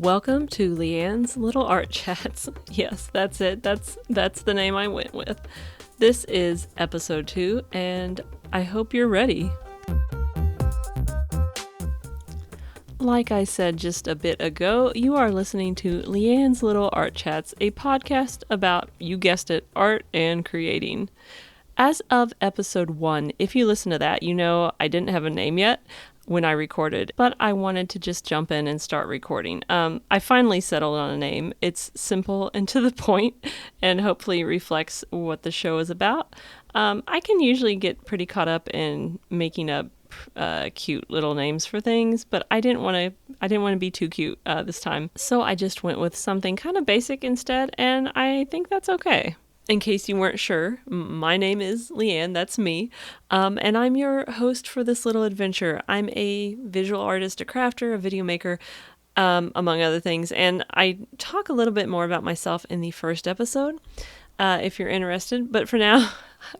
Welcome to Leanne's Little Art Chats. Yes, that's it. That's the name I went with. This is episode 2, and I hope you're ready. Like I said just a bit ago, you are listening to Leanne's Little Art Chats, a podcast about, you guessed it, art and creating. As of episode 1, if you listen to that, you know I didn't have a name yet when I recorded, but I wanted to just jump in and start recording. I finally settled on a name. It's simple and to the point, and hopefully reflects what the show is about. I can usually get pretty caught up in making up cute little names for things, but I didn't want to be too cute this time, so I just went with something kind of basic instead, and I think that's okay. In case you weren't sure, my name is Leanne, that's me, and I'm your host for this little adventure. I'm a visual artist, a crafter, a video maker, among other things, and I talk a little bit more about myself in the first episode, if you're interested, but for now,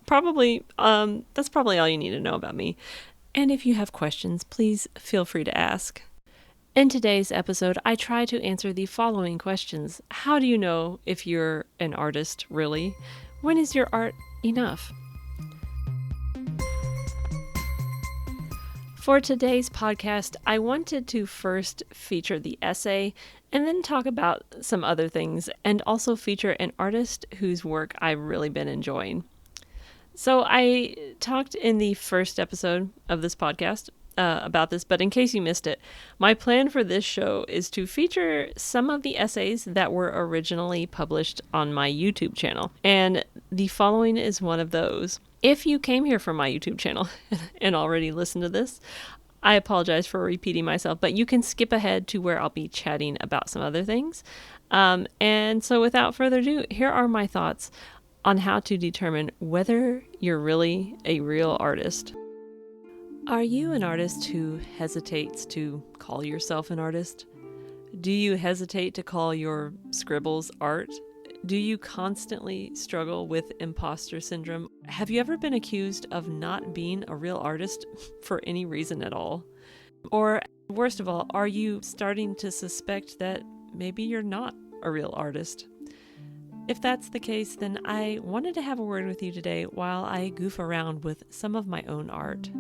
that's probably all you need to know about me. And if you have questions, please feel free to ask. In today's episode, I try to answer the following questions. How do you know if you're an artist, really? When is your art enough? For today's podcast, I wanted to first feature the essay and then talk about some other things, and also feature an artist whose work I've really been enjoying. So I talked in the first episode of this podcast about this, but in case you missed it, my plan for this show is to feature some of the essays that were originally published on my YouTube channel, and the following is one of those. If you came here from my YouTube channel and already listened to this, I apologize for repeating myself, but you can skip ahead to where I'll be chatting about some other things. And so without further ado, here are my thoughts on how to determine whether you're really a real artist. Are you an artist who hesitates to call yourself an artist? Do you hesitate to call your scribbles art? Do you constantly struggle with imposter syndrome? Have you ever been accused of not being a real artist for any reason at all? Or worst of all, are you starting to suspect that maybe you're not a real artist? If that's the case, then I wanted to have a word with you today while I goof around with some of my own art.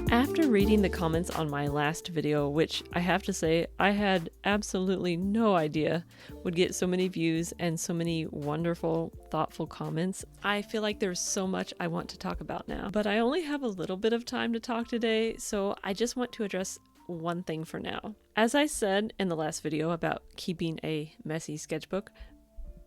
After reading the comments on my last video, which I have to say I had absolutely no idea would get so many views and so many wonderful, thoughtful comments, I feel like there's so much I want to talk about now. But I only have a little bit of time to talk today, so I just want to address one thing for now. As I said in the last video about keeping a messy sketchbook,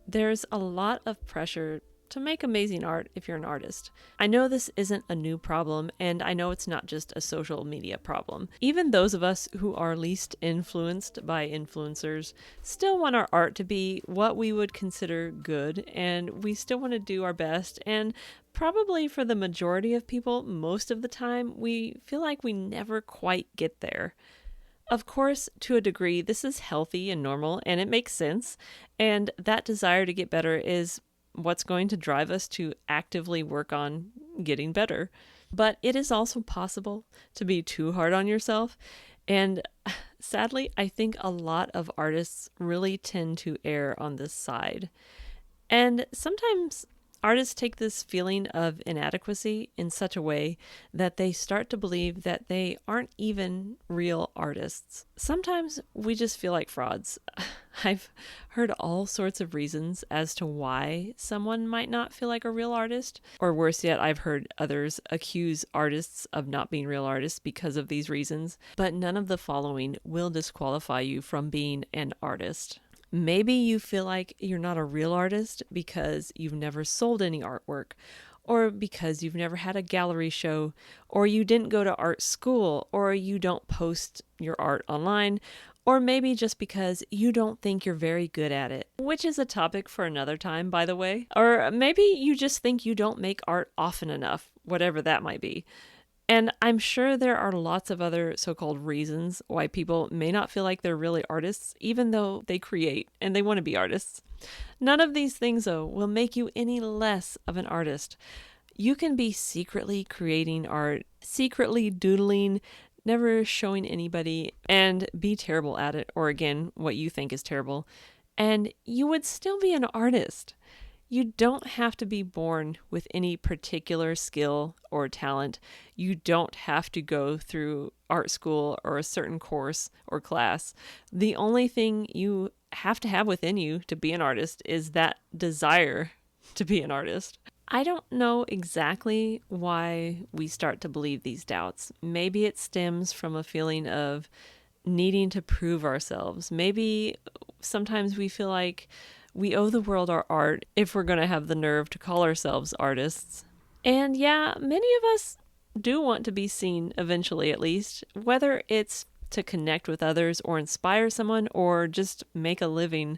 there's a lot of pressure to make amazing art if you're an artist. I know this isn't a new problem, and I know it's not just a social media problem. Even those of us who are least influenced by influencers still want our art to be what we would consider good, and we still want to do our best, and probably for the majority of people, most of the time, we feel like we never quite get there. Of course, to a degree, this is healthy and normal, and it makes sense, and that desire to get better is what's going to drive us to actively work on getting better. But it is also possible to be too hard on yourself, and sadly, I think a lot of artists really tend to err on this side. And sometimes artists take this feeling of inadequacy in such a way that they start to believe that they aren't even real artists. Sometimes we just feel like frauds. I've heard all sorts of reasons as to why someone might not feel like a real artist, or worse yet, I've heard others accuse artists of not being real artists because of these reasons, but none of the following will disqualify you from being an artist. Maybe you feel like you're not a real artist because you've never sold any artwork, or because you've never had a gallery show, or you didn't go to art school, or you don't post your art online, or maybe just because you don't think you're very good at it, which is a topic for another time, by the way. Or maybe you just think you don't make art often enough, whatever that might be. And I'm sure there are lots of other so-called reasons why people may not feel like they're really artists, even though they create and they want to be artists. None of these things, though, will make you any less of an artist. You can be secretly creating art, secretly doodling, never showing anybody, and be terrible at it, or again, what you think is terrible, and you would still be an artist. You don't have to be born with any particular skill or talent. You don't have to go through art school or a certain course or class. The only thing you have to have within you to be an artist is that desire to be an artist. I don't know exactly why we start to believe these doubts. Maybe it stems from a feeling of needing to prove ourselves. Maybe sometimes we feel like we owe the world our art if we're going to have the nerve to call ourselves artists. And yeah, many of us do want to be seen eventually, at least, whether it's to connect with others or inspire someone or just make a living.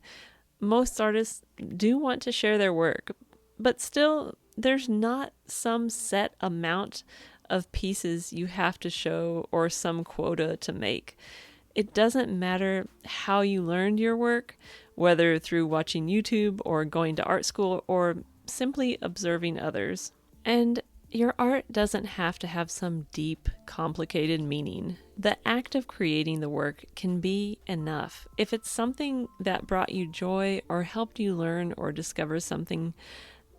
Most artists do want to share their work, but still, there's not some set amount of pieces you have to show or some quota to make. It doesn't matter how you learned your work, whether through watching YouTube or going to art school or simply observing others. And your art doesn't have to have some deep, complicated meaning. The act of creating the work can be enough. If it's something that brought you joy or helped you learn or discover something,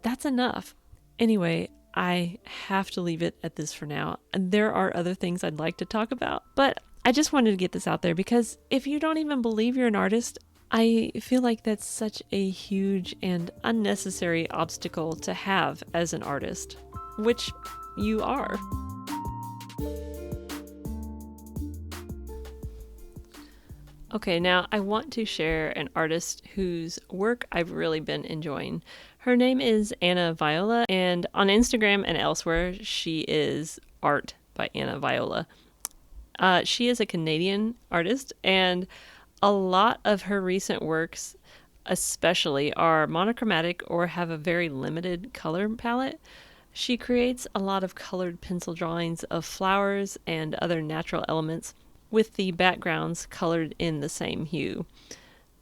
that's enough. Anyway, I have to leave it at this for now. And there are other things I'd like to talk about, but I just wanted to get this out there because if you don't even believe you're an artist, I feel like that's such a huge and unnecessary obstacle to have as an artist, which you are. Okay, now I want to share an artist whose work I've really been enjoying. Her name is Anna Viola, and on Instagram and elsewhere, she is Art by Anna Viola. She is a Canadian artist, and a lot of her recent works especially are monochromatic or have a very limited color palette. She creates a lot of colored pencil drawings of flowers and other natural elements with the backgrounds colored in the same hue.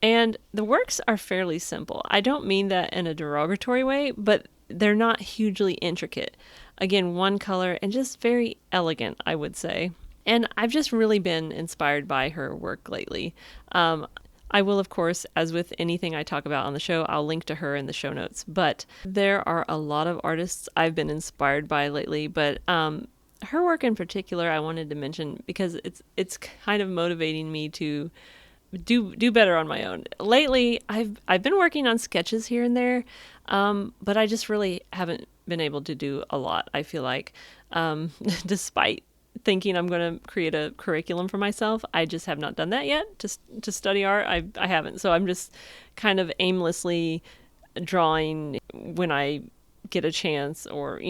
And the works are fairly simple. I don't mean that in a derogatory way, but they're not hugely intricate. Again, one color and just very elegant, I would say. And I've just really been inspired by her work lately. I will, of course, as with anything I talk about on the show, I'll link to her in the show notes. But there are a lot of artists I've been inspired by lately. But her work in particular, I wanted to mention because it's kind of motivating me to do better on my own. Lately, I've been working on sketches here and there, but I just really haven't been able to do a lot. I feel like, despite thinking I'm going to create a curriculum for myself, I just have not done that yet. To study art, I haven't. So I'm just kind of aimlessly drawing when I get a chance, or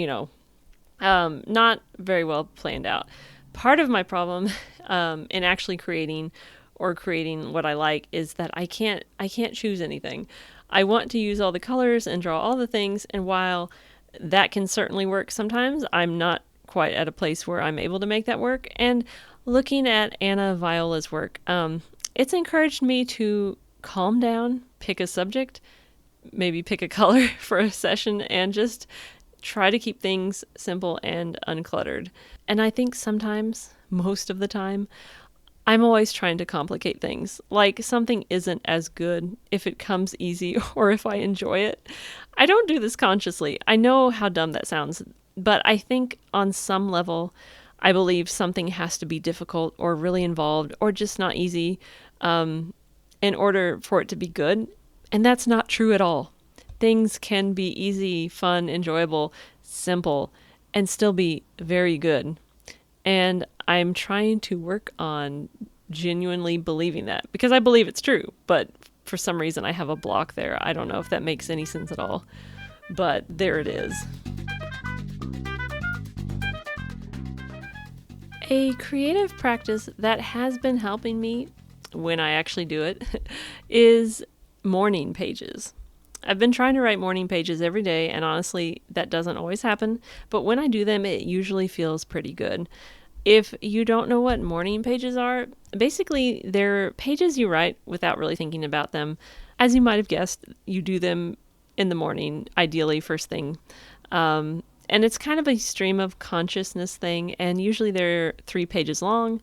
not very well planned out. Part of my problem in actually creating what I like is that I can't choose anything. I want to use all the colors and draw all the things, and while that can certainly work sometimes, I'm not quite at a place where I'm able to make that work. And looking at Anna Viola's work, it's encouraged me to calm down, pick a subject, maybe pick a color for a session, and just try to keep things simple and uncluttered. And I think sometimes, most of the time, I'm always trying to complicate things. Like something isn't as good if it comes easy or if I enjoy it. I don't do this consciously. I know how dumb that sounds, but I think on some level, I believe something has to be difficult or really involved or just not easy in order for it to be good. And that's not true at all. Things can be easy, fun, enjoyable, simple, and still be very good. And I'm trying to work on genuinely believing that because I believe it's true, but for some reason I have a block there. I don't know if that makes any sense at all, but there it is. A creative practice that has been helping me when I actually do it is morning pages. I've been trying to write morning pages every day, and honestly, that doesn't always happen, but when I do them, it usually feels pretty good. If you don't know what morning pages are, basically they're pages you write without really thinking about them. As you might have guessed, you do them in the morning, ideally first thing. And it's kind of a stream of consciousness thing, and usually they're 3 pages long.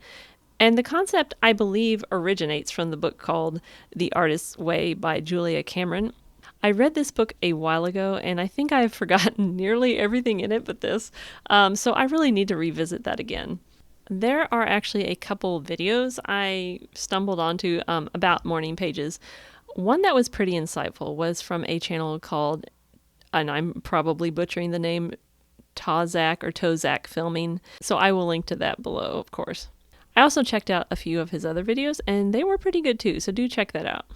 And the concept, I believe, originates from the book called The Artist's Way by Julia Cameron. I read this book a while ago, and I think I've forgotten nearly everything in it but this, so I really need to revisit that again. There are actually a couple videos I stumbled onto about morning pages. One that was pretty insightful was from a channel called, and I'm probably butchering the name, Tozak Filming, so I will link to that below, of course. I also checked out a few of his other videos, and they were pretty good too, so do check that out.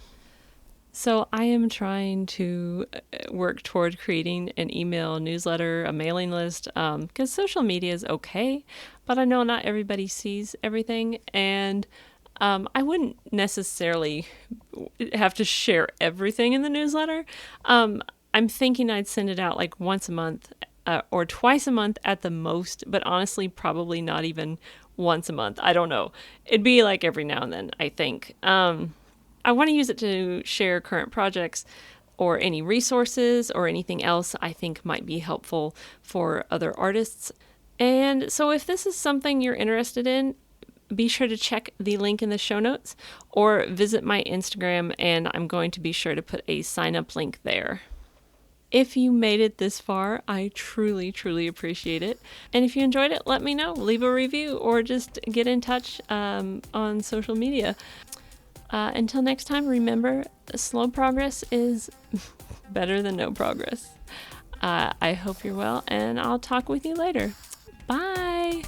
So I am trying to work toward creating an email newsletter, a mailing list, because social media is okay, but I know not everybody sees everything, and I wouldn't necessarily have to share everything in the newsletter. I'm thinking I'd send it out like once a month or twice a month at the most, but honestly, probably not even once a month. I don't know. It'd be like every now and then, I think. I want to use it to share current projects or any resources or anything else I think might be helpful for other artists. And so if this is something you're interested in, be sure to check the link in the show notes or visit my Instagram, and I'm going to be sure to put a sign up link there. If you made it this far, I truly, truly appreciate it. And if you enjoyed it, let me know. Leave a review or just get in touch on social media. Until next time, remember, slow progress is better than no progress. I hope you're well, and I'll talk with you later. Bye!